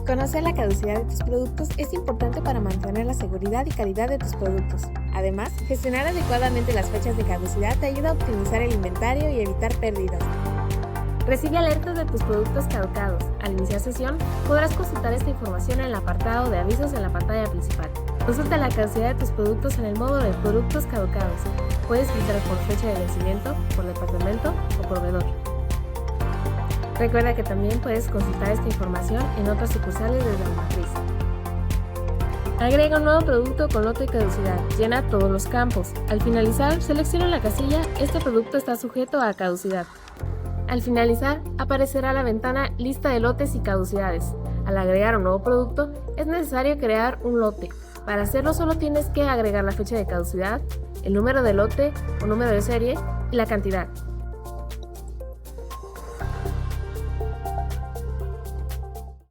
Conocer la caducidad de tus productos es importante para mantener la seguridad y calidad de tus productos. Además, gestionar adecuadamente las fechas de caducidad te ayuda a optimizar el inventario y evitar pérdidas. Recibe alertas de tus productos caducados. Al iniciar sesión, podrás consultar esta información en el apartado de avisos en la pantalla principal. Consulta la caducidad de tus productos en el módulo de Productos caducados. Puedes filtrar por fecha de vencimiento, por departamento o proveedor. Recuerda que también puedes consultar esta información en otras sucursales de la matriz. Agrega un nuevo producto con lote y caducidad. Llena todos los campos. Al finalizar, selecciona la casilla "Este producto está sujeto a caducidad". Al finalizar, aparecerá la ventana "Lista de lotes y caducidades". Al agregar un nuevo producto, es necesario crear un lote. Para hacerlo solo tienes que agregar la fecha de caducidad, el número de lote o número de serie y la cantidad.